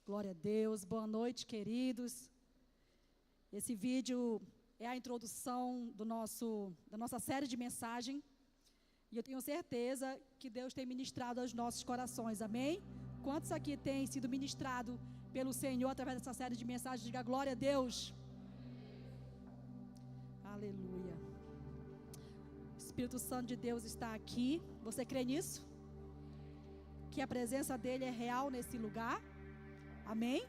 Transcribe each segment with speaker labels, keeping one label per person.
Speaker 1: Glória a Deus, boa noite, queridos. Esse vídeo é a introdução da nossa série de mensagem. E eu tenho certeza que Deus tem ministrado aos nossos corações, amém? Quantos aqui têm sido ministrado pelo Senhor através dessa série de mensagens? Diga glória a Deus. Aleluia. O Espírito Santo de Deus está aqui. Você crê nisso? Que a presença dele é real nesse lugar? Amém?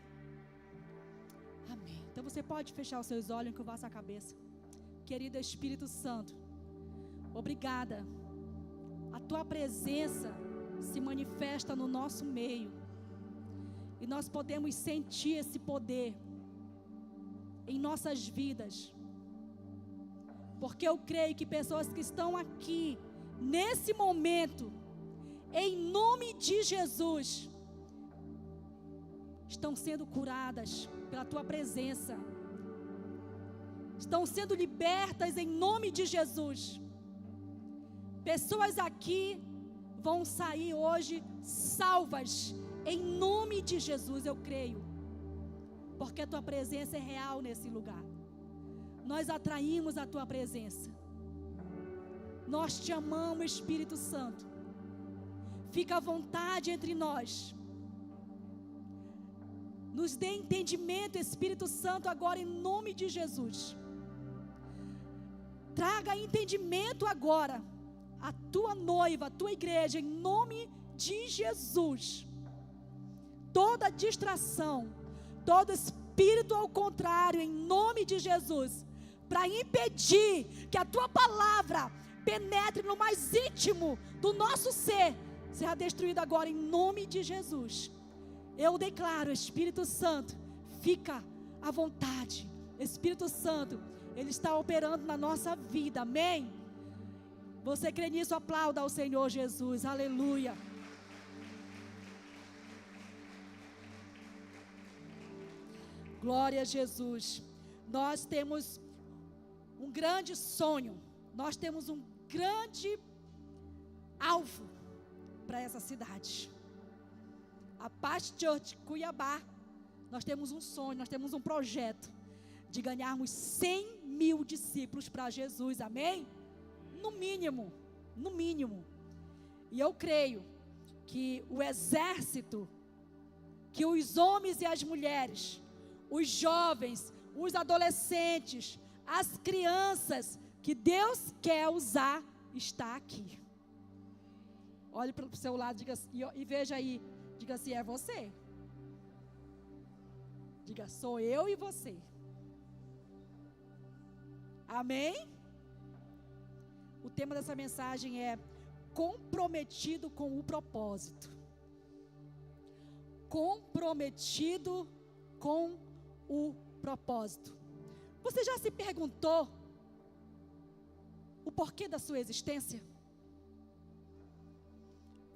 Speaker 1: Amém. Então você pode fechar os seus olhos e curvar sua cabeça. Querido Espírito Santo, obrigada. A tua presença se manifesta no nosso meio. E nós podemos sentir esse poder em nossas vidas. Porque eu creio que pessoas que estão aqui, nesse momento, em nome de Jesus, estão sendo curadas pela tua presença, estão sendo libertas em nome de Jesus. Pessoas aqui vão sair hoje salvas em nome de Jesus, eu creio, porque a tua presença é real nesse lugar. Nós atraímos a tua presença, nós te amamos, Espírito Santo. Fica à vontade entre nós. Nos dê entendimento, Espírito Santo, agora em nome de Jesus. Traga entendimento agora à tua noiva, à tua igreja, em nome de Jesus. Toda distração, todo espírito ao contrário, em nome de Jesus, para impedir que a tua palavra penetre no mais íntimo do nosso ser, será destruído agora em nome de Jesus. Eu declaro, Espírito Santo, fica à vontade. Espírito Santo, Ele está operando na nossa vida, amém? Você crê nisso? Aplauda ao Senhor Jesus, aleluia. Glória a Jesus. Nós temos um grande sonho, nós temos um grande alvo para essa cidade. A Paz Church Cuiabá, nós temos um sonho, nós temos um projeto de ganharmos 100 mil discípulos para Jesus, amém? No mínimo, no mínimo. E eu creio que o exército, que os homens e as mulheres, os jovens, os adolescentes, as crianças que Deus quer usar, está aqui. Olhe para o seu lado e veja aí. Diga assim, é você. Diga, sou eu e você. Amém? O tema dessa mensagem é comprometido com o propósito. Comprometido com o propósito. Você já se perguntou o porquê da sua existência?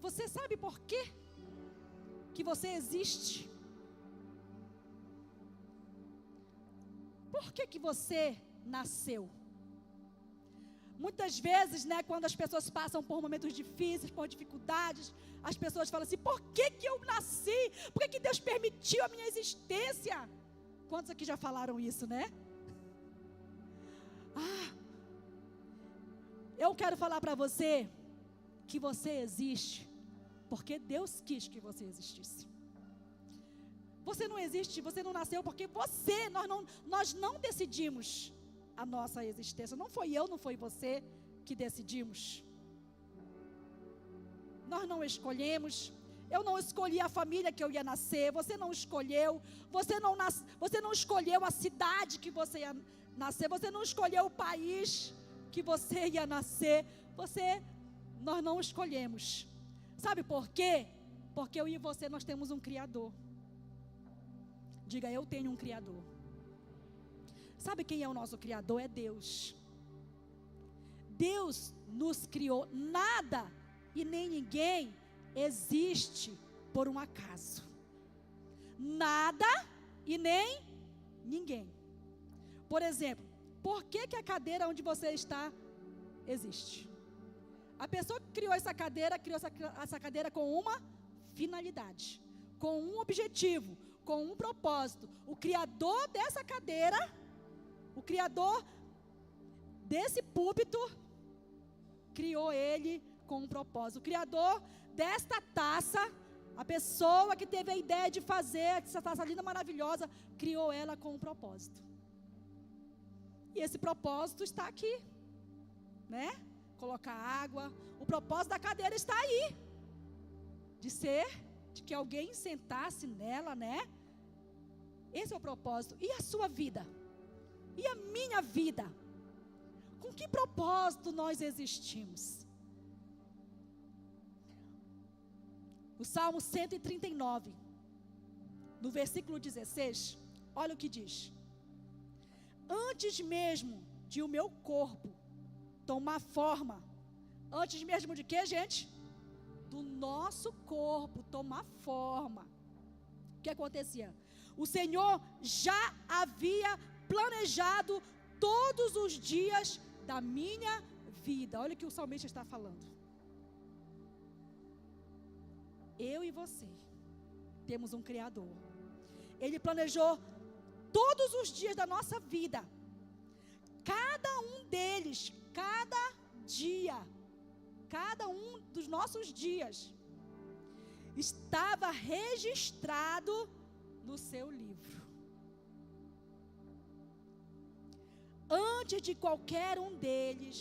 Speaker 1: Você sabe por quê que você existe? Por que você nasceu? Muitas vezes, quando as pessoas passam por momentos difíceis, por dificuldades, as pessoas falam assim, por que eu nasci? Por que Deus permitiu a minha existência? Quantos aqui já falaram isso, né? Eu quero falar para você que você existe porque Deus quis que você existisse. Você não existe, você não nasceu porque nós não decidimos a nossa existência. Não foi eu, não foi você que decidimos. Nós não escolhemos. Eu não escolhi a família que eu ia nascer. Você não escolheu. Você não escolheu a cidade que você ia nascer. Você não escolheu o país que você ia nascer. Nós não escolhemos. Sabe por quê? Porque eu e você, nós temos um Criador. Diga, eu tenho um Criador. Sabe quem é o nosso Criador? É Deus. Deus nos criou. Nada e nem ninguém existe por um acaso. Nada e nem ninguém. Por exemplo, por que a cadeira onde você está existe? A pessoa que criou essa cadeira com uma finalidade, com um objetivo, com um propósito. O criador dessa cadeira, o criador desse púlpito, criou ele com um propósito. O criador desta taça, a pessoa que teve a ideia de fazer essa taça linda, maravilhosa, criou ela com um propósito. E esse propósito está aqui, né? Colocar água. O propósito da cadeira está aí, de que alguém sentasse nela, né? Esse é o propósito. E a sua vida? E a minha vida? Com que propósito nós existimos? O Salmo 139, no versículo 16, olha o que diz: antes mesmo de o meu corpo tomar forma, antes mesmo de quê, gente? Do nosso corpo tomar forma. O que acontecia? O Senhor já havia planejado todos os dias da minha vida. Olha o que o salmista está falando. Eu e você temos um Criador. Ele planejou todos os dias da nossa vida. Cada um deles, cada dia, cada um dos nossos dias estava registrado no seu livro. Antes de qualquer um deles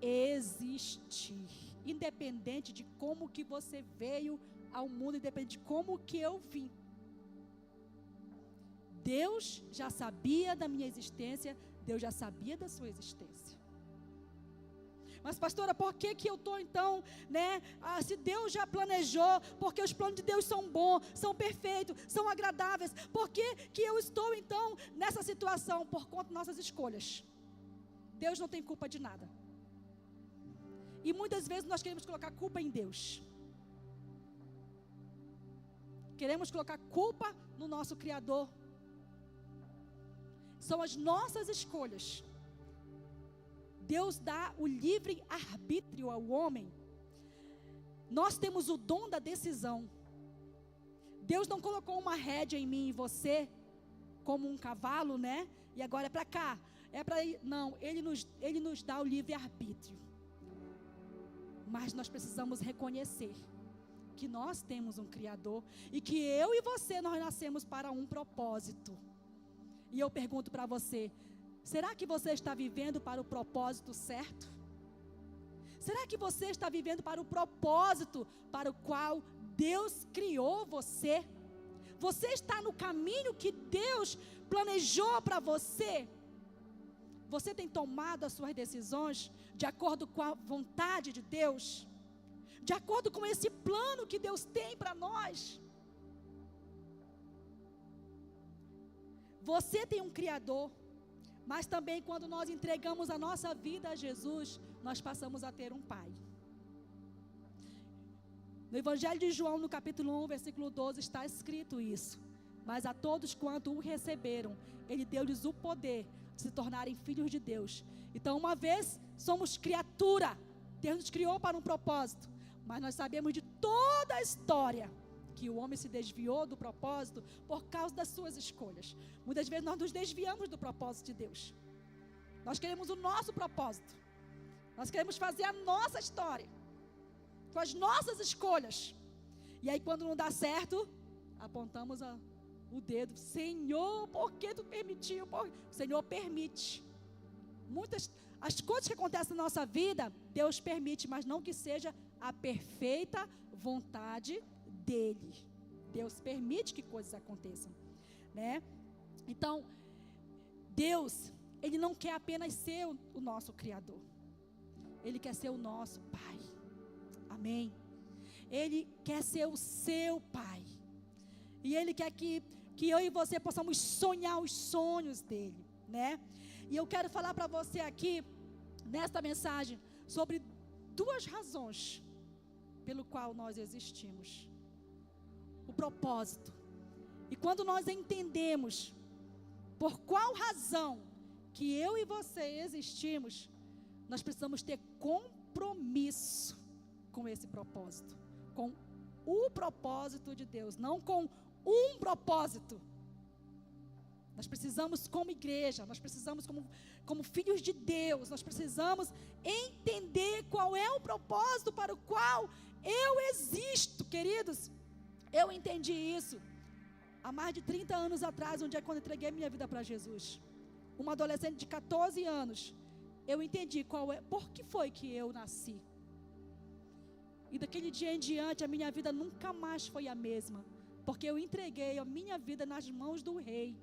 Speaker 1: existir, independente de como que você veio ao mundo, independente de como que eu vim, Deus já sabia da minha existência, Deus já sabia da sua existência. Mas pastora, por que eu estou então, né? Se Deus já planejou, porque os planos de Deus são bons, são perfeitos, são agradáveis, por que eu estou então nessa situação? Por conta de nossas escolhas. Deus não tem culpa de nada. E muitas vezes nós queremos colocar culpa em Deus. Queremos colocar culpa no nosso Criador. São as nossas escolhas. Deus dá o livre arbítrio ao homem. Nós temos o dom da decisão. Deus não colocou uma rédea em mim e em você, como um cavalo, né? E agora é para cá, é para ir. Não, Ele nos dá o livre arbítrio. Mas nós precisamos reconhecer que nós temos um Criador e que eu e você, nós nascemos para um propósito. E eu pergunto para você: será que você está vivendo para o propósito certo? Será que você está vivendo para o propósito para o qual Deus criou você? Você está no caminho que Deus planejou para você? Você tem tomado as suas decisões de acordo com a vontade de Deus? De acordo com esse plano que Deus tem para nós? Você tem um Criador, mas também quando nós entregamos a nossa vida a Jesus, nós passamos a ter um Pai. No Evangelho de João, no capítulo 1, versículo 12, está escrito isso: mas a todos quanto o receberam, Ele deu-lhes o poder de se tornarem filhos de Deus. Então, uma vez somos criatura, Deus nos criou para um propósito, mas nós sabemos de toda a história que o homem se desviou do propósito por causa das suas escolhas. Muitas vezes nós nos desviamos do propósito de Deus. Nós queremos o nosso propósito. Nós queremos fazer a nossa história, com as nossas escolhas. E aí quando não dá certo, apontamos o dedo: Senhor, por que tu permitiu? O Senhor permite. As coisas que acontecem na nossa vida, Deus permite, mas não que seja a perfeita vontade dele. Deus permite que coisas aconteçam, né? Então, Deus, Ele não quer apenas ser o nosso Criador. Ele quer ser o nosso Pai. Amém? Ele quer ser o seu Pai. E Ele quer que eu e você possamos sonhar os sonhos dEle, né? E eu quero falar para você aqui, nesta mensagem, sobre duas razões pelo qual nós existimos. O propósito. E quando nós entendemos por qual razão que eu e você existimos, nós precisamos ter compromisso com esse propósito, com o propósito de Deus, não com um propósito. Nós precisamos, como igreja, nós precisamos, como filhos de Deus, nós precisamos entender qual é o propósito para o qual eu existo, queridos. Eu entendi isso há mais de 30 anos atrás, um dia quando entreguei minha vida para Jesus. Uma adolescente de 14 anos, eu entendi por que foi que eu nasci. E daquele dia em diante, a minha vida nunca mais foi a mesma, porque eu entreguei a minha vida nas mãos do Rei,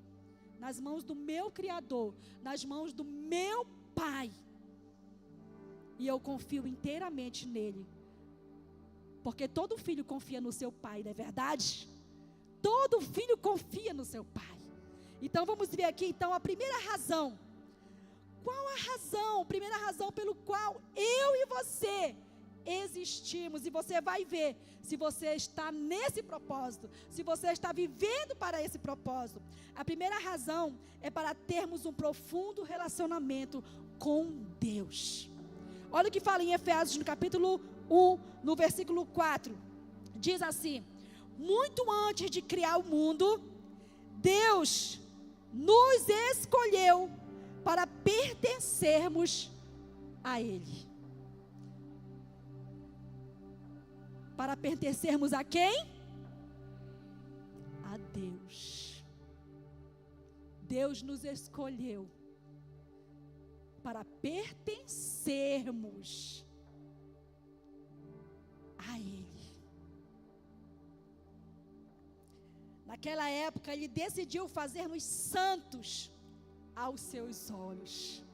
Speaker 1: nas mãos do meu Criador, nas mãos do meu Pai. E eu confio inteiramente nele. Porque todo filho confia no seu pai, não é verdade? Todo filho confia no seu pai. Então vamos ver aqui então a primeira razão. Qual a razão? A primeira razão pelo qual eu e você existimos. E você vai ver se você está nesse propósito, se você está vivendo para esse propósito. A primeira razão é para termos um profundo relacionamento com Deus. Olha o que fala em Efésios, no capítulo 1, no versículo 4. Diz assim: muito antes de criar o mundo, Deus nos escolheu para pertencermos a Ele. Para pertencermos a quem? A Deus. Deus nos escolheu para pertencermos a Ele. Naquela época, Ele decidiu fazer-nos santos aos seus olhos.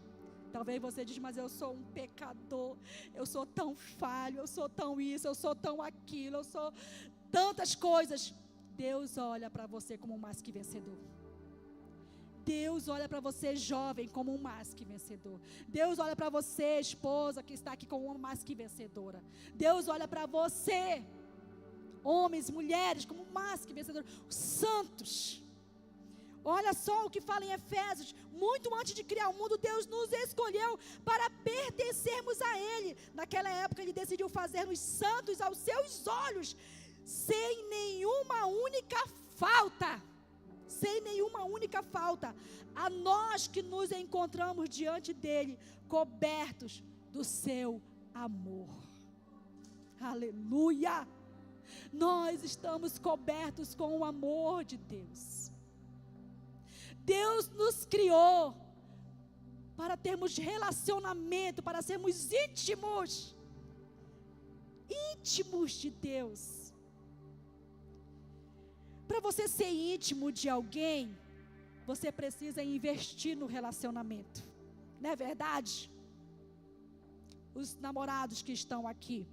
Speaker 1: Talvez você diz, mas eu sou um pecador, eu sou tão falho, eu sou tão isso, eu sou tão aquilo, eu sou tantas coisas. Deus olha para você como um mais que vencedor. Deus olha para você, jovem, como um mais que vencedor. Deus olha para você, esposa, que está aqui como uma mais que vencedora. Deus olha para você, homens, mulheres, como mais que vencedor. Santos. Olha só o que fala em Efésios: muito antes de criar o mundo, Deus nos escolheu para pertencermos a Ele. Naquela época, Ele decidiu fazer-nos santos aos seus olhos, sem nenhuma única falta. Sem nenhuma única falta. A nós que nos encontramos diante dEle, cobertos do seu amor. Aleluia! Nós estamos cobertos com o amor de Deus. Deus nos criou para termos relacionamento, para sermos íntimos de Deus. Para você ser íntimo de alguém, você precisa investir no relacionamento, não é verdade? Os namorados que estão aqui,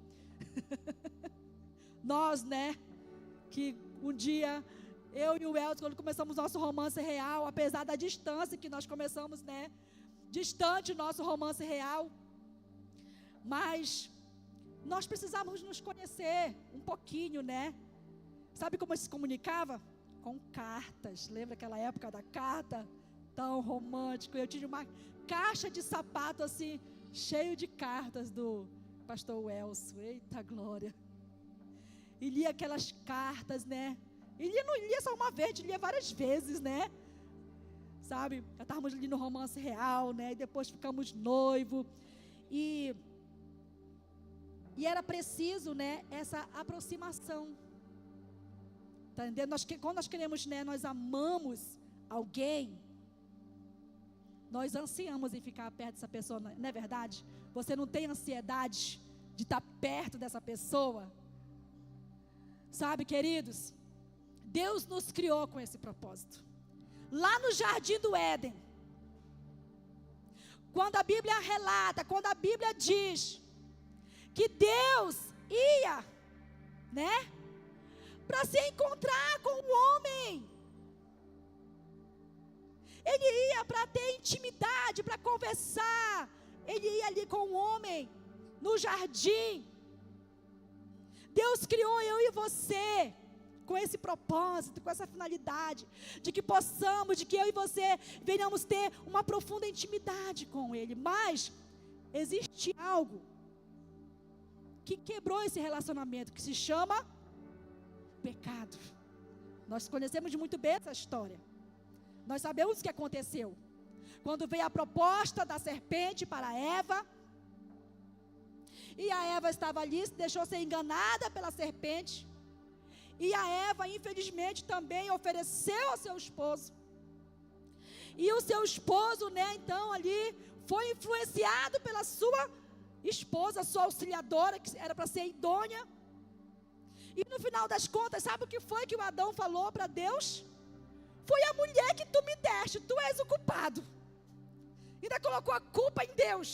Speaker 1: nós, né, que um dia, eu e o Elton, quando começamos nosso romance real, apesar da distância que nós começamos, né, distante o nosso romance real, mas nós precisávamos nos conhecer um pouquinho, né? Sabe como se comunicava? Com cartas. Lembra aquela época da carta? Tão romântico. Eu tinha uma caixa de sapato assim, cheio de cartas do pastor Welso. Eita glória! E lia aquelas cartas, né? E não lia só uma vez, lia várias vezes, né? Sabe? Já estávamos ali no romance real, né? E depois ficamos noivos. E era preciso, né? Essa aproximação. Tá entendendo? Quando nós queremos, né? Nós amamos alguém. Nós ansiamos em ficar perto dessa pessoa, não é verdade? Você não tem ansiedade de estar perto dessa pessoa? Sabe, queridos? Deus nos criou com esse propósito. Lá no Jardim do Éden, quando a Bíblia relata, quando a Bíblia diz que Deus ia, né, para se encontrar com o homem. Ele ia para ter intimidade, para conversar. Ele ia ali com o homem, no jardim. Deus criou eu e você com esse propósito, com essa finalidade, de que possamos, de que eu e você venhamos ter uma profunda intimidade com Ele. Mas existe algo que quebrou esse relacionamento, que se chama pecado. Nós conhecemos muito bem essa história. Nós sabemos o que aconteceu. Quando veio a proposta da serpente para Eva, e a Eva estava ali, se deixou ser enganada pela serpente, e a Eva, infelizmente, também ofereceu ao seu esposo. E o seu esposo, então, ali, foi influenciado pela sua esposa, sua auxiliadora, que era para ser idônea. E no final das contas, sabe o que foi que o Adão falou para Deus? Foi a mulher que tu me deste, tu és o culpado. Ainda colocou a culpa em Deus.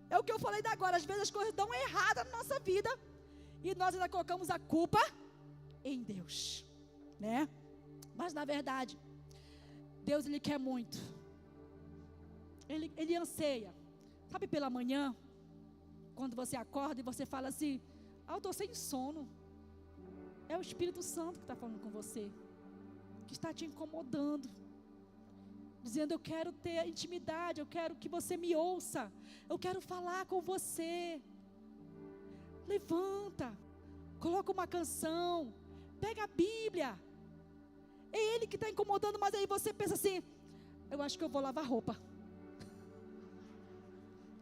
Speaker 1: É o que eu falei da agora, às vezes as coisas dão errado na nossa vida, e nós ainda colocamos a culpa em Deus, né? Mas na verdade, Deus, Ele quer muito. Ele anseia. Sabe, pela manhã, quando você acorda e você fala assim: eu estou sem sono. É o Espírito Santo que está falando com você, que está te incomodando, dizendo: eu quero ter intimidade, eu quero que você me ouça, eu quero falar com você. Levanta, coloca uma canção, pega a Bíblia. É Ele que está incomodando, mas aí você pensa assim: eu acho que eu vou lavar roupa.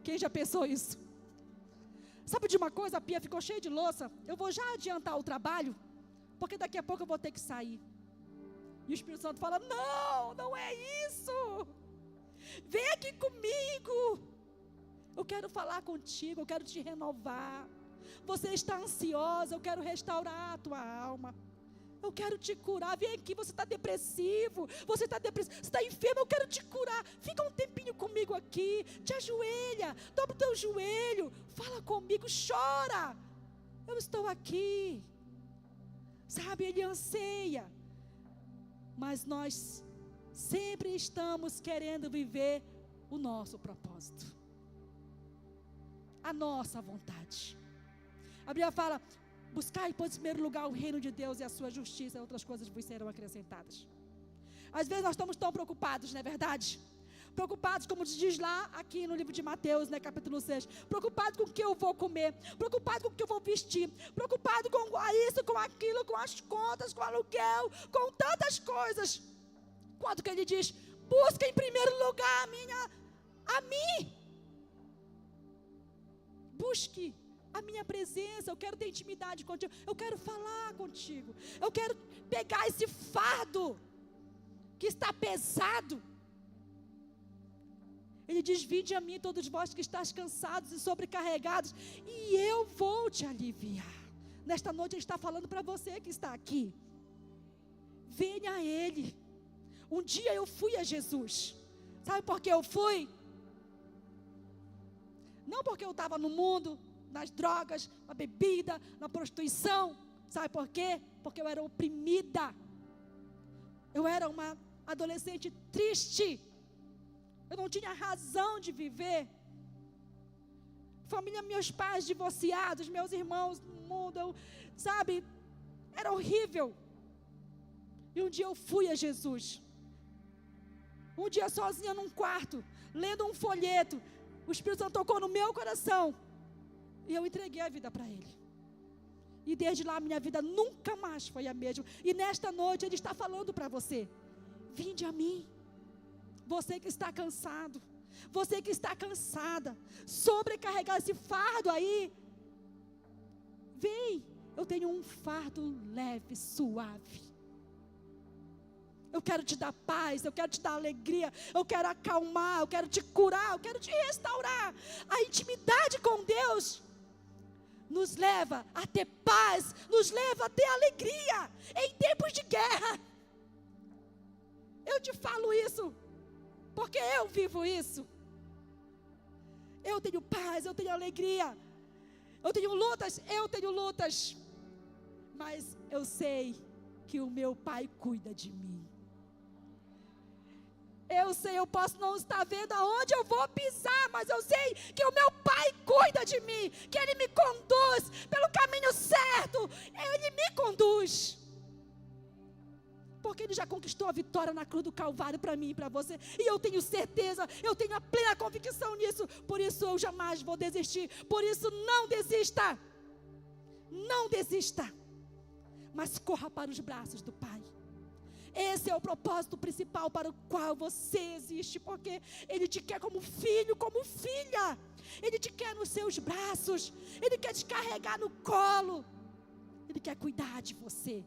Speaker 1: Quem já pensou isso? Sabe de uma coisa, a pia ficou cheia de louça, eu vou já adiantar o trabalho, porque daqui a pouco eu vou ter que sair. E o Espírito Santo fala: não é isso. Vem aqui comigo. Eu quero falar contigo, eu quero te renovar. Você está ansiosa, eu quero restaurar a tua alma. Eu quero te curar. Vem aqui, você está depressivo, você está enfermo, eu quero te curar. Fica um tempinho comigo aqui, te ajoelha, dobra o teu joelho, fala comigo, chora. Eu estou aqui. Sabe, Ele anseia. Mas nós sempre estamos querendo viver o nosso propósito, a nossa vontade. A Bíblia fala: buscai, pois, em primeiro lugar o reino de Deus e a sua justiça, e outras coisas vos serão acrescentadas. Às vezes nós estamos tão preocupados, não é verdade? Preocupados, como diz lá aqui no livro de Mateus, né, capítulo 6, preocupado com o que eu vou comer, preocupado com o que eu vou vestir, preocupado com isso, com aquilo, com as contas, com o aluguel, com tantas coisas. Quando que Ele diz: busca em primeiro lugar a mim. Busque a minha presença, eu quero ter intimidade contigo, eu quero falar contigo, eu quero pegar esse fardo que está pesado. Ele diz: vinde a mim todos vós que estáis cansados e sobrecarregados, e eu vou te aliviar. Nesta noite Ele está falando para você que está aqui: venha a Ele. Um dia eu fui a Jesus. Sabe por que eu fui? Não porque eu estava no mundo, nas drogas, na bebida, na prostituição. Sabe por quê? Porque eu era oprimida. Eu era uma adolescente triste. Eu não tinha razão de viver. Família, meus pais divorciados, meus irmãos no mundo, era horrível. E um dia eu fui a Jesus. Um dia sozinha num quarto, lendo um folheto, o Espírito Santo tocou no meu coração. E eu entreguei a vida para Ele. E desde lá a minha vida nunca mais foi a mesma. E nesta noite Ele está falando para você: vinde a mim. Você que está cansado, você que está cansada, sobrecarregar esse fardo aí, vem, eu tenho um fardo leve, suave. Eu quero te dar paz, eu quero te dar alegria, eu quero acalmar, eu quero te curar, eu quero te restaurar. A intimidade com Deus nos leva a ter paz, nos leva a ter alegria em tempos de guerra. Eu te falo isso porque eu vivo isso. Eu tenho paz, eu tenho alegria. Eu tenho lutas. Mas eu sei que o meu Pai cuida de mim. Eu sei, eu posso não estar vendo aonde eu vou pisar, mas eu sei que o meu Pai cuida de mim, que Ele me conduz pelo caminho certo. Ele me conduz. Porque Ele já conquistou a vitória na cruz do Calvário para mim e para você. E eu tenho certeza, eu tenho a plena convicção nisso. Por isso eu jamais vou desistir. Por isso não desista. Não desista. mas corra para os braços do Pai. Esse é o propósito principal para o qual você existe, porque Ele te quer como filho, como filha. Ele te quer nos seus braços, Ele quer te carregar no colo, Ele quer cuidar de você.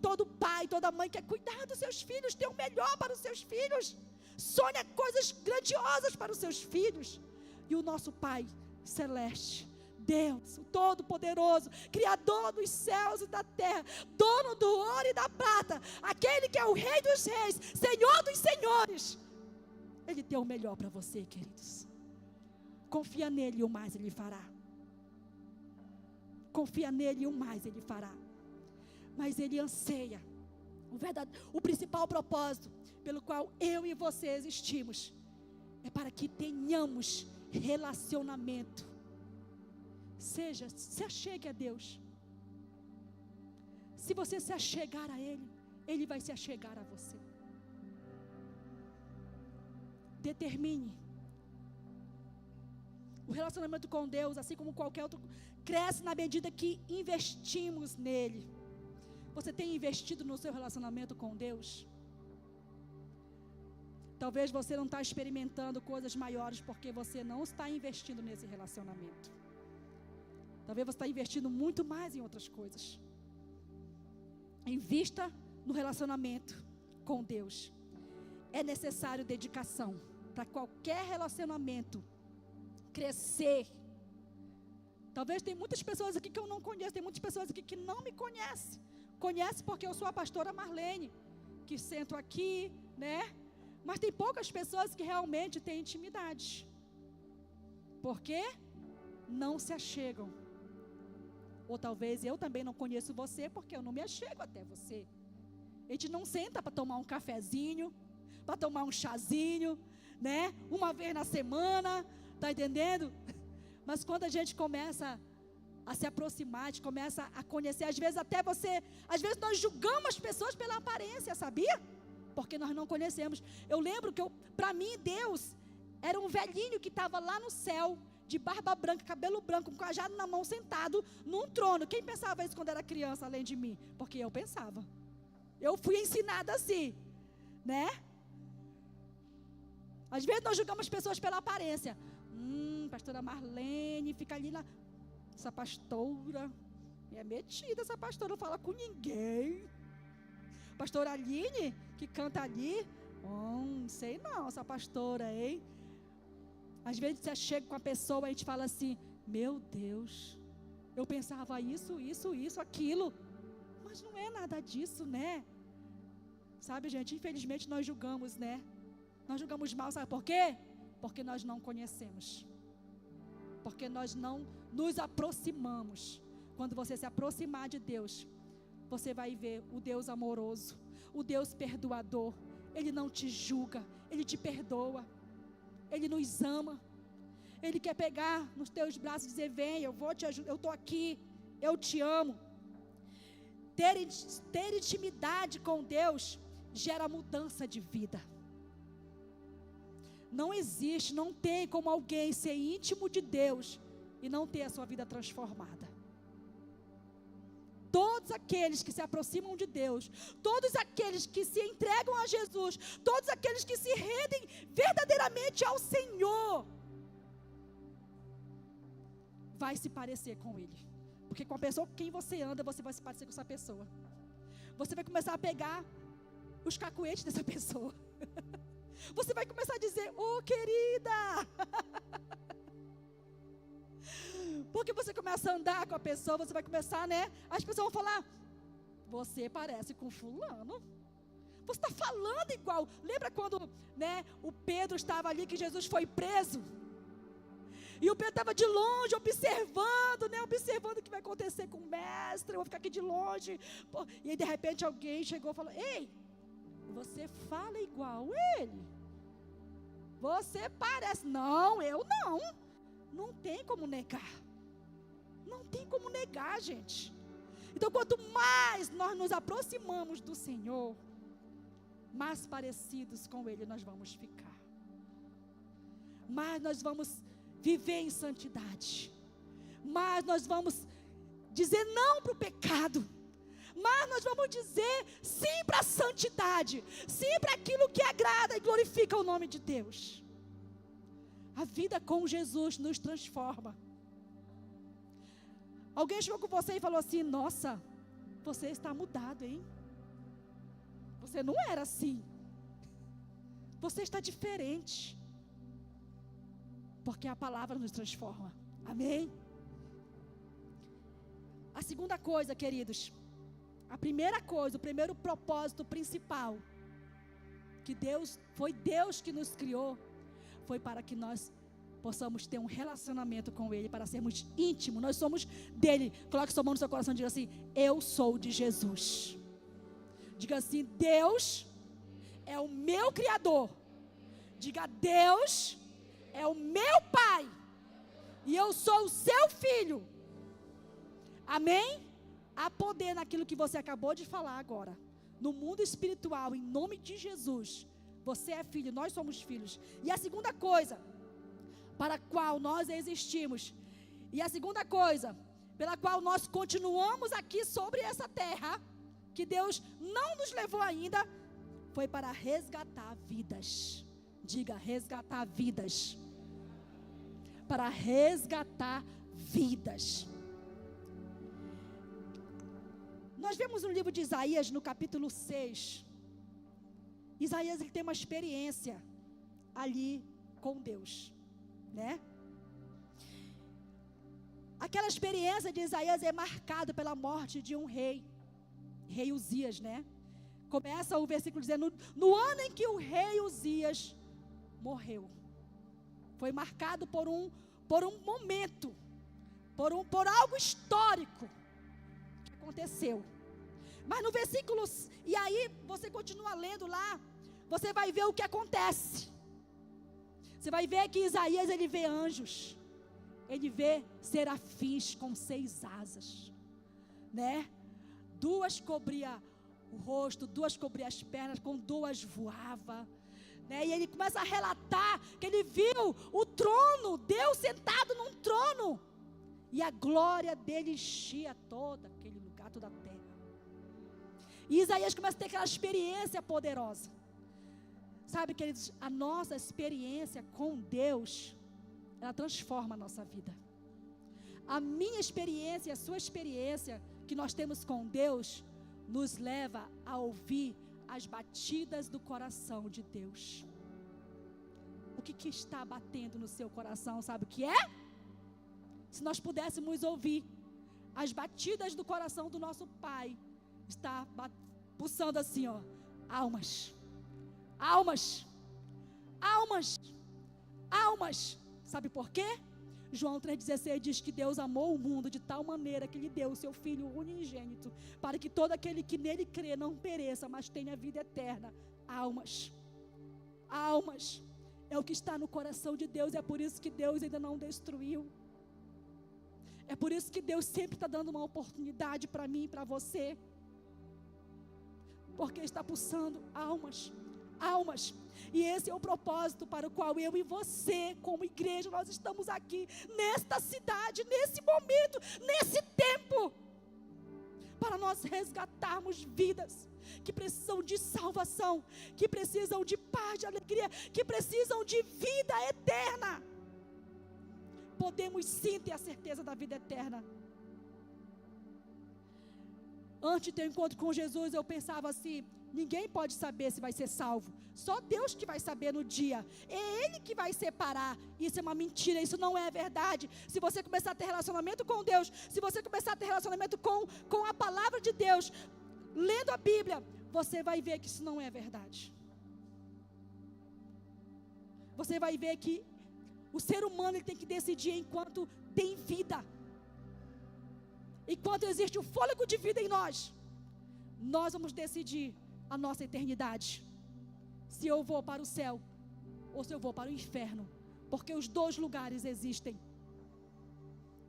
Speaker 1: Todo pai, toda mãe quer cuidar dos seus filhos, ter o melhor para os seus filhos, sonha coisas grandiosas para os seus filhos. E o nosso Pai Celeste, Deus, o Todo-Poderoso, Criador dos céus e da terra, dono do ouro e da prata, aquele que é o Rei dos reis, Senhor dos senhores, Ele tem o melhor para você, queridos. Confia nele e o mais Ele fará. Confia nele e o mais Ele fará. Mas Ele anseia, o principal propósito pelo qual eu e você existimos, é para que tenhamos relacionamento. Se achegue a Deus. Se você se achegar a Ele, Ele vai se achegar a você. Determine. O relacionamento com Deus, assim como qualquer outro, cresce na medida que investimos nele. Você tem investido no seu relacionamento com Deus? Talvez você não está experimentando coisas maiores porque você não está investindo nesse relacionamento. Talvez você está investindo muito mais em outras coisas. Invista no relacionamento com Deus. É necessário dedicação para qualquer relacionamento crescer. Talvez tem muitas pessoas aqui que eu não conheço, tem muitas pessoas aqui que não me conhecem. Conhece porque eu sou a pastora Marlene, que sento aqui, né? Mas tem poucas pessoas que realmente têm intimidade. Por quê? Não se achegam. Ou talvez eu também não conheço você porque eu não me achego até você. A gente não senta para tomar um cafezinho, para tomar um chazinho, né? Uma vez na semana, tá entendendo? Mas quando a gente começa a se aproximar, a gente começa a conhecer, às vezes nós julgamos as pessoas pela aparência, sabia? Porque nós não conhecemos. Eu lembro que para mim Deus era um velhinho que estava lá no céu, de barba branca, cabelo branco, com cajado na mão, sentado num trono. Quem pensava isso quando era criança, além de mim? Porque eu pensava. Eu fui ensinada assim, né? Às vezes nós julgamos pessoas pela aparência. Pastora Marlene, fica ali na... Essa pastora é metida, essa pastora não fala com ninguém. Pastora Aline, que canta ali, sei não, essa pastora, hein? Às vezes você chega com a pessoa e a gente fala assim, meu Deus, eu pensava isso, aquilo, mas não é nada disso, né? Sabe, gente, infelizmente nós julgamos, né? Nós julgamos mal, sabe por quê? Porque nós não conhecemos. Porque nós não nos aproximamos. Quando você se aproximar de Deus, você vai ver o Deus amoroso, o Deus perdoador. Ele não te julga, Ele te perdoa. Ele nos ama. Ele quer pegar nos teus braços e dizer, vem, eu vou te ajudar, eu estou aqui, eu te amo. Ter intimidade com Deus gera mudança de vida. Não existe, não tem como alguém ser íntimo de Deus e não ter a sua vida transformada. Todos aqueles que se aproximam de Deus, todos aqueles que se entregam a Jesus, todos aqueles que se rendem verdadeiramente ao Senhor, vai se parecer com Ele. Porque com a pessoa com quem você anda, você vai se parecer com essa pessoa. Você vai começar a pegar os cacuetes dessa pessoa. Você vai começar a dizer, querida. Porque você começa a andar com a pessoa, você vai começar, né? As pessoas vão falar, você parece com fulano. Você está falando igual. Lembra quando, né, o Pedro estava ali, que Jesus foi preso? E o Pedro estava de longe, observando, né? Observando o que vai acontecer com o mestre. Eu vou ficar aqui de longe. E aí, de repente, alguém chegou e falou, ei, você fala igual ele. Você parece. Não, eu não. Não tem como negar. Não tem como negar, gente. Então, quanto mais nós nos aproximamos do Senhor, mais parecidos com Ele nós vamos ficar. Mais nós vamos viver em santidade. Mais nós vamos dizer não para o pecado. mas nós vamos dizer sim para a santidade, sim para aquilo que agrada e glorifica o nome de Deus. A vida com Jesus nos transforma. Alguém chegou com você e falou assim: nossa, você está mudado, hein? Você não era assim. Você está diferente. Porque a palavra nos transforma. Amém? A segunda coisa, queridos, a primeira coisa, o primeiro propósito principal, que foi Deus que nos criou, foi para que nós possamos ter um relacionamento com Ele, para sermos íntimos. Nós somos dele. Coloque sua mão no seu coração e diga assim: eu sou de Jesus. Diga assim: Deus é o meu Criador. Diga: Deus é o meu Pai, e eu sou o seu filho. Amém? Há poder naquilo que você acabou de falar agora. No mundo espiritual, em nome de Jesus, você é filho, nós somos filhos. E a segunda coisa para a qual nós existimos, e a segunda coisa pela qual nós continuamos aqui sobre essa terra, que Deus não nos levou ainda, foi para resgatar vidas. Diga: resgatar vidas. Para resgatar vidas. Nós vemos no livro de Isaías, no capítulo 6. Isaías, ele tem uma experiência ali com Deus, né? Aquela experiência de Isaías é marcada pela morte de um rei Uzias, né? Começa o versículo dizendo: no ano em que o rei Uzias morreu. Foi marcado por um momento, por algo histórico que aconteceu. Mas no versículo, e aí você continua lendo lá, você vai ver o que acontece. Você vai ver que Isaías, ele vê anjos, ele vê serafins com 6 asas, né? 2 cobria o rosto, 2 cobria as pernas, com 2 voava, né? E ele começa a relatar que ele viu o trono, Deus sentado num trono, e a glória dele enchia todo aquele lugar, toda a terra. E Isaías começa a ter aquela experiência poderosa. Sabe, queridos, a nossa experiência com Deus, ela transforma a nossa vida. A minha experiência e a sua experiência que nós temos com Deus, nos leva a ouvir as batidas do coração de Deus. O que está batendo no seu coração, sabe o que é? Se nós pudéssemos ouvir as batidas do coração do nosso Pai, está pulsando assim, ó: almas, almas, almas, almas. Sabe por quê? João 3,16 diz que Deus amou o mundo de tal maneira que lhe deu o seu Filho unigênito, para que todo aquele que nele crê não pereça, mas tenha vida eterna. Almas, almas, é o que está no coração de Deus. É por isso que Deus ainda não destruiu. É por isso que Deus sempre está dando uma oportunidade para mim e para você, porque está pulsando almas, almas. E esse é o propósito para o qual eu e você, como igreja, nós estamos aqui, nesta cidade, nesse momento, nesse tempo, para nós resgatarmos vidas que precisam de salvação, que precisam de paz, de alegria, que precisam de vida eterna. Podemos sim ter a certeza da vida eterna. Antes de ter um encontro com Jesus, eu pensava assim: ninguém pode saber se vai ser salvo, só Deus que vai saber no dia, é Ele que vai separar. Isso é uma mentira, isso não é verdade. Se você começar a ter relacionamento com Deus, se você começar a ter relacionamento com a palavra de Deus, lendo a Bíblia, você vai ver que isso não é verdade. Você vai ver que o ser humano, ele tem que decidir enquanto tem vida. Enquanto existe o fôlego de vida em nós, nós vamos decidir a nossa eternidade. Se eu vou para o céu ou se eu vou para o inferno, porque os 2 lugares existem.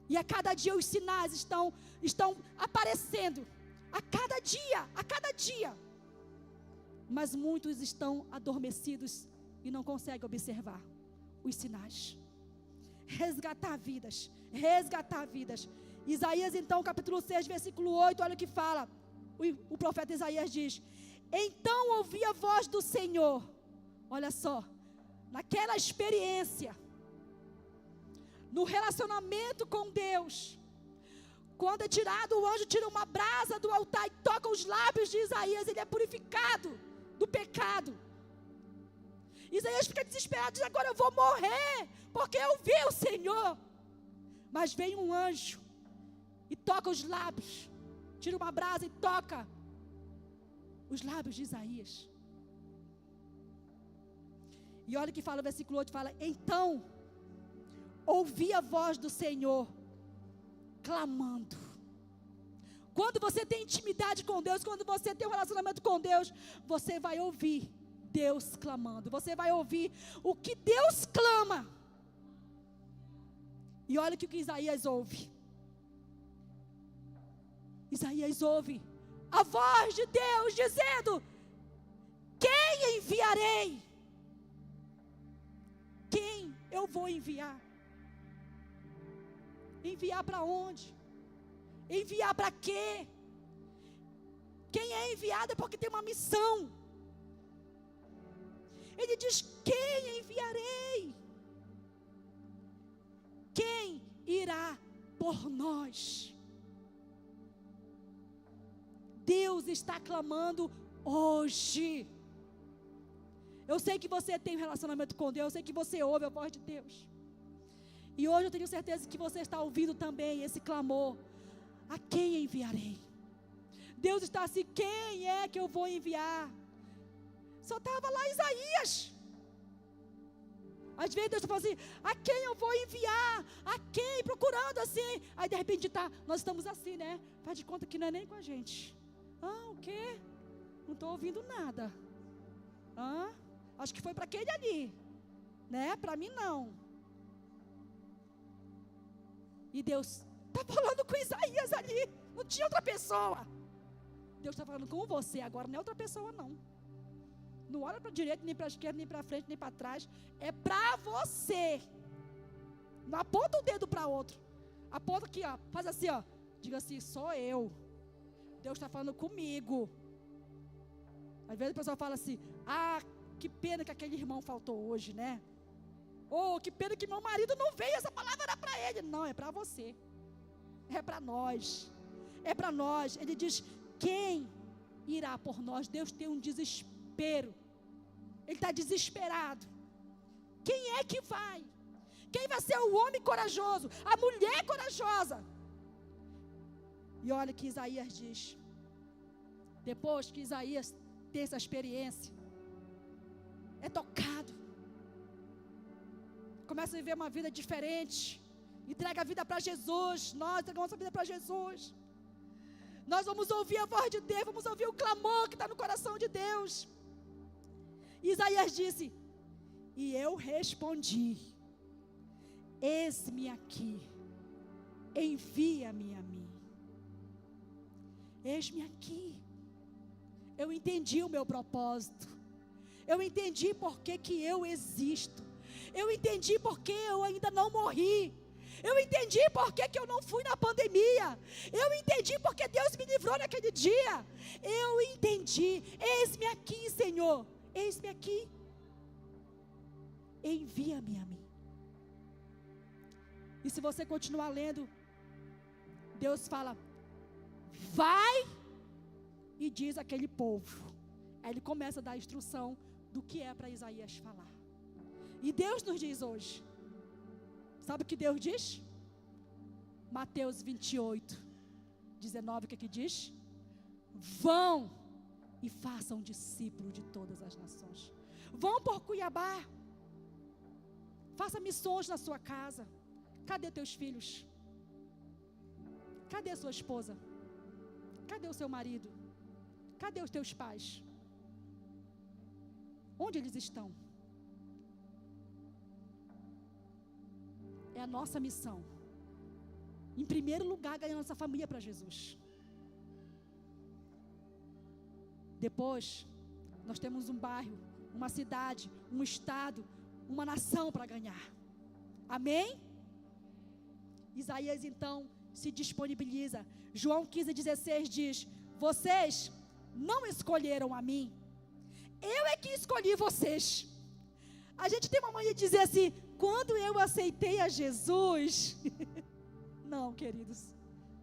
Speaker 1: E a cada dia os sinais estão aparecendo, a cada dia. Mas muitos estão adormecidos e não conseguem observar os sinais. Resgatar vidas, resgatar vidas. Isaías então, capítulo 6, versículo 8, olha o que fala: o profeta Isaías diz: então ouvi a voz do Senhor. Olha só, naquela experiência, no relacionamento com Deus, quando é tirado, o anjo tira uma brasa do altar e toca os lábios de Isaías, ele é purificado do pecado. Isaías fica desesperado, diz: agora eu vou morrer, porque eu vi o Senhor. Mas vem um anjo e toca os lábios, tira uma brasa e toca os lábios de Isaías. E olha o que fala o versículo 8, fala: então ouvi a voz do Senhor clamando. Quando você tem intimidade com Deus, quando você tem um relacionamento com Deus, você vai ouvir Deus clamando, você vai ouvir o que Deus clama. E olha o que Isaías ouve. Isaías ouve a voz de Deus dizendo: quem enviarei? Quem eu vou enviar? Enviar para onde? Enviar para quê? Quem é enviado é porque tem uma missão. Ele diz: quem enviarei? Quem irá por nós? Deus está clamando hoje. Eu sei que você tem um relacionamento com Deus, eu sei que você ouve a voz de Deus. E hoje eu tenho certeza que você está ouvindo também esse clamor: a quem enviarei? Deus está assim: quem é que eu vou enviar? Só estava lá Isaías. Às vezes Deus está falando assim: a quem eu vou enviar? A quem? Procurando assim. Aí de repente nós estamos assim, né? Faz de conta que não é nem com a gente. O quê? Não estou ouvindo nada. Acho que foi para aquele ali, né? Para mim não. E Deus está falando com Isaías ali. Não tinha outra pessoa. Deus está falando com você agora, não é outra pessoa não. Não olha para a direita, nem para a esquerda, nem para frente, nem para trás. É para você. Não aponta o dedo para outro. Aponta aqui, ó. Faz assim, ó. Diga assim: sou eu. Deus está falando comigo. Às vezes a pessoa fala assim: que pena que aquele irmão faltou hoje, né? Que pena que meu marido não veio, essa palavra era para ele. Não, é para você. É para nós. É para nós. Ele diz: quem irá por nós? Deus tem um desespero. Ele está desesperado. Quem é que vai? Quem vai ser o homem corajoso? A mulher corajosa? E olha que Isaías diz. Depois que Isaías tem essa experiência, é tocado, começa a viver uma vida diferente, entrega a vida para Jesus. Nós entregamos a vida para Jesus. Nós vamos ouvir a voz de Deus, vamos ouvir o clamor que está no coração de Deus. Isaías disse: e eu respondi: eis-me aqui, envia-me a mim. Eis-me aqui. Eu entendi o meu propósito. Eu entendi por que eu existo. Eu entendi por que eu ainda não morri. Eu entendi por que eu não fui na pandemia. Eu entendi porque Deus me livrou naquele dia. Eu entendi. Eis-me aqui, Senhor. Eis-me aqui. Envia-me a mim. E se você continuar lendo, Deus fala: vai e diz àquele povo. Aí ele começa a dar a instrução do que é para Isaías falar. E Deus nos diz hoje, sabe o que Deus diz? Mateus 28, 19, o que diz? Vão e façam discípulos de todas as nações. Vão por Cuiabá. Faça missões na sua casa. Cadê teus filhos? Cadê a sua esposa? Cadê o seu marido? Cadê os teus pais? Onde eles estão? É a nossa missão. Em primeiro lugar, ganhar nossa família para Jesus. Depois, nós temos um bairro, uma cidade, um estado, uma nação para ganhar. Amém? Isaías então se disponibiliza. João 15,16 diz: vocês não escolheram a mim. Eu é que escolhi vocês. A gente tem uma mania de dizer assim, quando eu aceitei a Jesus. Não, queridos.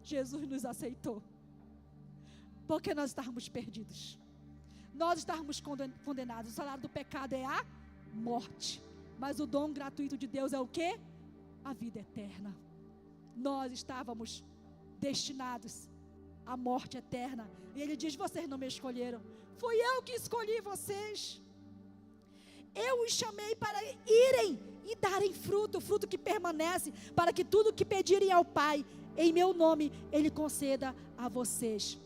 Speaker 1: Jesus nos aceitou. Porque nós estávamos perdidos. Nós estávamos condenados. O salário do pecado é a morte. Mas o dom gratuito de Deus é o quê? A vida eterna. Nós estávamos destinados à morte eterna. E Ele diz, vocês não me escolheram. Fui eu que escolhi vocês. Eu os chamei para irem e darem fruto, fruto que permanece, para que tudo que pedirem ao Pai, em meu nome, Ele conceda a vocês.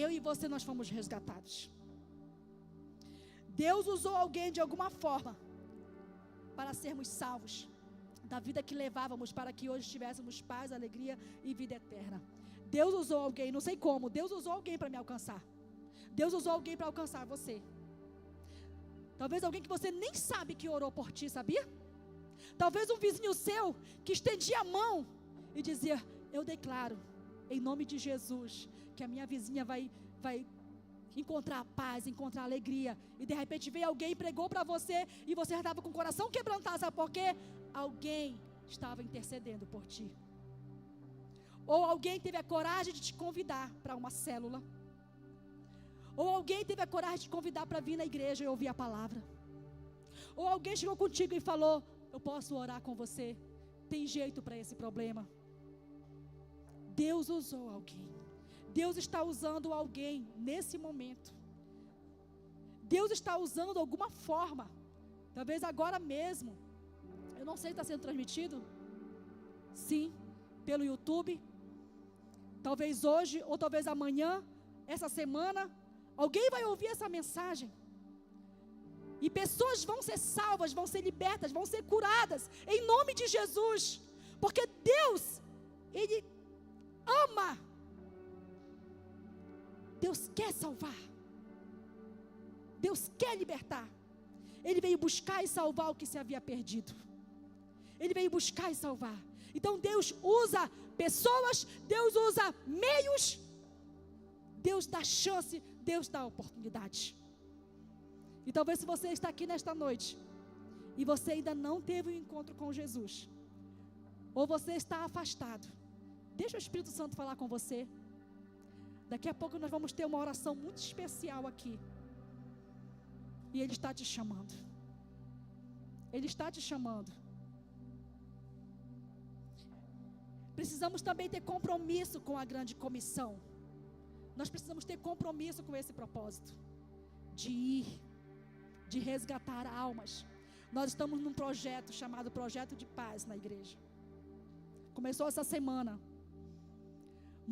Speaker 1: Eu e você, nós fomos resgatados. Deus usou alguém de alguma forma para sermos salvos da vida que levávamos, para que hoje tivéssemos paz, alegria e vida eterna. Deus usou alguém, não sei como, Deus usou alguém para me alcançar. Deus usou alguém para alcançar você. Talvez alguém que você nem sabe que orou por ti, sabia? Talvez um vizinho seu que estendia a mão e dizia, eu declaro, em nome de Jesus, que a minha vizinha vai encontrar paz, encontrar alegria. E de repente veio alguém e pregou para você, e você já estava com o coração quebrantado, sabe por quê? Alguém estava intercedendo por ti. Ou alguém teve a coragem de te convidar para uma célula. Ou alguém teve a coragem de te convidar para vir na igreja e ouvir a palavra. Ou alguém chegou contigo e falou, eu posso orar com você? Tem jeito para esse problema? Deus usou alguém. Deus está usando alguém nesse momento. Deus está usando alguma forma. Talvez agora mesmo. Eu não sei se está sendo transmitido. Sim, pelo YouTube. Talvez hoje ou talvez amanhã, essa semana, alguém vai ouvir essa mensagem. E pessoas vão ser salvas, vão ser libertas, vão ser curadas, em nome de Jesus. Porque Deus, Ele ama. Deus quer salvar. Deus quer libertar. Ele veio buscar e salvar o que se havia perdido. Ele veio buscar e salvar. Então Deus usa pessoas, Deus usa meios, Deus dá chance, Deus dá oportunidade. E talvez se você está aqui nesta noite e você ainda não teve um encontro com Jesus, ou você está afastado, deixa o Espírito Santo falar com você. Daqui a pouco nós vamos ter uma oração muito especial aqui. E Ele está te chamando. Ele está te chamando. Precisamos também ter compromisso com a grande comissão. Nós precisamos ter compromisso com esse propósito. De ir, de resgatar almas. Nós estamos num projeto chamado Projeto de Paz na igreja. Começou essa semana.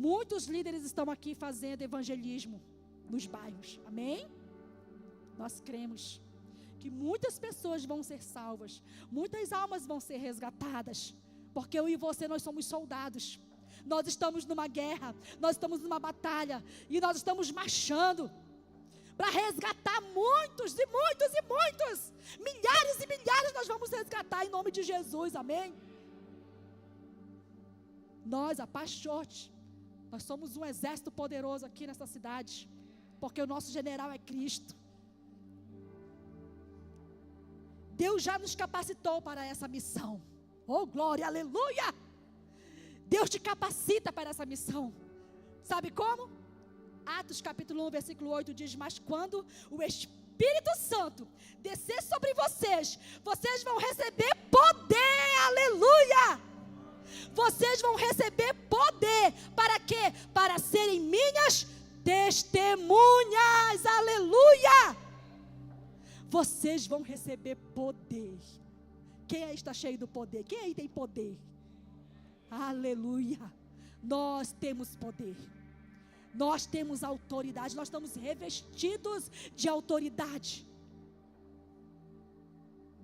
Speaker 1: Muitos líderes estão aqui fazendo evangelismo nos bairros, amém? Nós cremos que muitas pessoas vão ser salvas, muitas almas vão ser resgatadas, porque eu e você, nós somos soldados, nós estamos numa guerra, nós estamos numa batalha, e nós estamos marchando, para resgatar muitos e muitos e muitos, milhares e milhares nós vamos resgatar em nome de Jesus, amém? Nós, a Paz Church, nós somos um exército poderoso aqui nessa cidade, porque o nosso general é Cristo. Deus já nos capacitou para essa missão. Oh, glória, aleluia! Deus te capacita para essa missão. Sabe como? Atos capítulo 1, versículo 8 diz, mas quando o Espírito Santo descer sobre vocês, vocês vão receber poder, aleluia! Vocês vão receber poder, para quê? Para serem minhas testemunhas, aleluia! Vocês vão receber poder. Quem aí está cheio do poder? Quem aí tem poder? Aleluia! Nós temos poder. Nós temos autoridade, nós estamos revestidos de autoridade.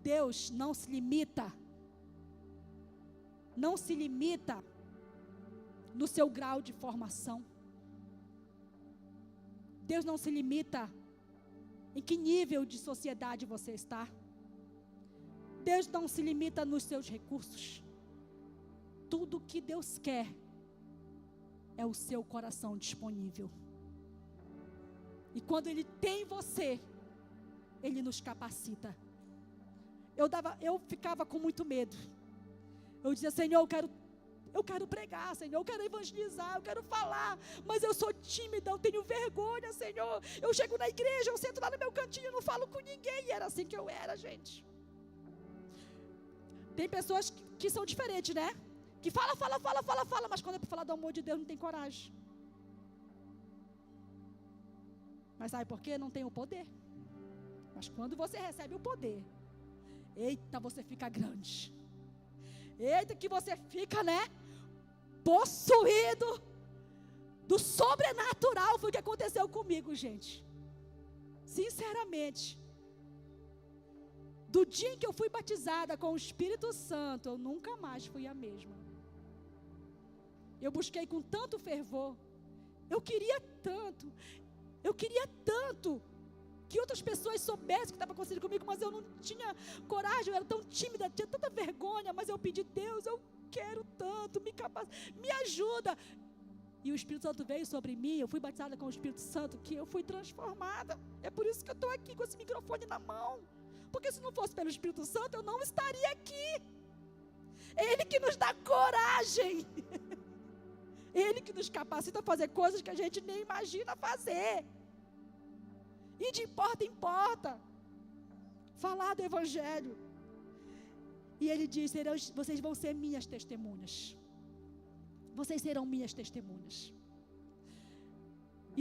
Speaker 1: Deus não se limita no seu grau de formação. Deus não se limita em que nível de sociedade você está. Deus não se limita nos seus recursos. Tudo que Deus quer é o seu coração disponível. E quando Ele tem você, Ele nos capacita. Eu ficava com muito medo. Eu dizia: Senhor, eu quero pregar, Senhor, eu quero evangelizar, eu quero falar, mas eu sou tímida, eu tenho vergonha, Senhor. Eu chego na igreja, eu sento lá no meu cantinho, não falo com ninguém. E era assim que eu era, gente. Tem pessoas que são diferentes, né? Que fala, mas quando é para falar do amor de Deus, não tem coragem. Mas sabe por quê? Não tem o poder. Mas quando você recebe o poder, eita, você fica grande. Eita, que você fica, né? Possuído do sobrenatural. Foi o que aconteceu comigo, gente. Sinceramente. Do dia em que eu fui batizada com o Espírito Santo, eu nunca mais fui a mesma. Eu busquei com tanto fervor. Eu queria tanto que outras pessoas soubessem que estava acontecendo comigo, mas eu não tinha coragem, eu era tão tímida, tinha tanta vergonha, mas eu pedi: Deus, eu quero tanto, me ajuda. E o Espírito Santo veio sobre mim, eu fui batizada com o Espírito Santo, que eu fui transformada. É por isso que eu estou aqui com esse microfone na mão, porque se não fosse pelo Espírito Santo, eu não estaria aqui. É Ele que nos dá coragem. Ele que nos capacita a fazer coisas que a gente nem imagina fazer. E de porta em porta, falar do Evangelho. E Ele diz: vocês vão ser minhas testemunhas. Vocês serão minhas testemunhas.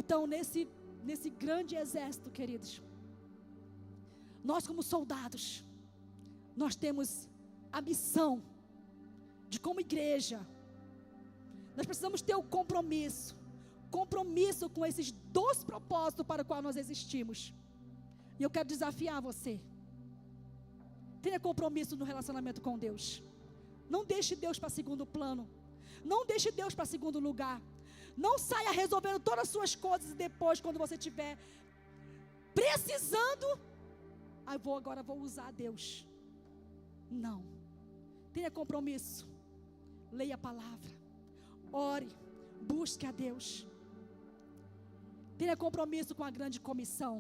Speaker 1: Então, nesse grande exército, queridos, nós como soldados, nós temos a missão de, como igreja, nós precisamos ter o compromisso com esses 2 propósitos para os quais nós existimos. E eu quero desafiar você. Tenha compromisso no relacionamento com Deus. Não deixe Deus para segundo plano. Não deixe Deus para segundo lugar. Não saia resolvendo todas as suas coisas e depois, quando você estiver precisando, agora vou usar Deus. Não. Tenha compromisso. Leia a palavra. Ore. Busque a Deus. Tenha compromisso com a grande comissão.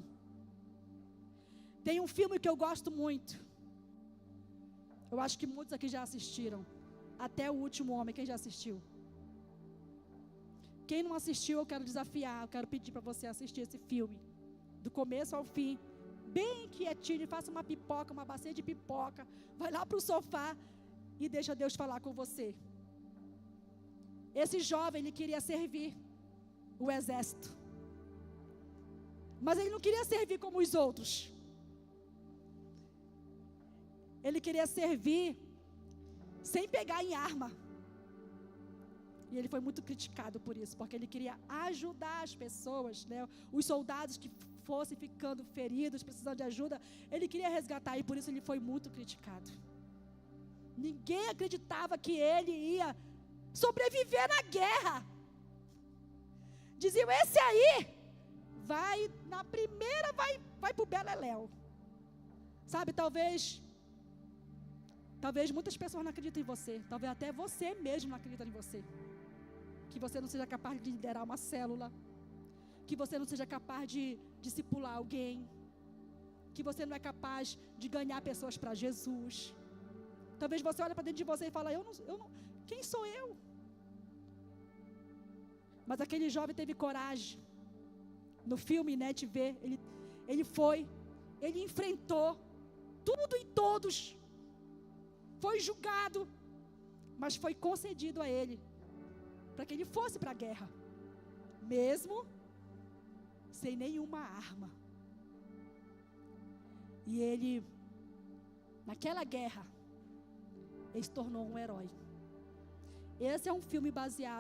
Speaker 1: Tem um filme que eu gosto muito. Eu acho que muitos aqui já assistiram. Até o Último Homem. Quem já assistiu? Quem não assistiu, eu quero desafiar. Eu quero pedir para você assistir esse filme, do começo ao fim, bem quietinho. Faça uma pipoca, uma bacia de pipoca. Vai lá para o sofá e deixa Deus falar com você. Esse jovem, ele queria servir o exército. Mas ele não queria servir como os outros. Ele queria servir sem pegar em arma. E ele foi muito criticado por isso, porque ele queria ajudar as pessoas, né? Os soldados que fossem ficando feridos, precisando de ajuda, ele queria resgatar, e por isso ele foi muito criticado. Ninguém acreditava que ele ia sobreviver na guerra. Diziam: esse aí vai, na primeira vai pro Beleléu. Sabe, talvez muitas pessoas não acreditam em você. Talvez até você mesmo não acredita em você. Que você não seja capaz de liderar uma célula. Que você não seja capaz de discipular alguém. Que você não é capaz de ganhar pessoas para Jesus. Talvez você olhe para dentro de você e fale: eu não, quem sou eu? Mas aquele jovem teve coragem. No filme, né, te vê, ele enfrentou tudo e todos. Foi julgado, mas foi concedido a ele, para que ele fosse para a guerra, mesmo sem nenhuma arma. E ele, naquela guerra, ele se tornou um herói. Esse é um filme baseado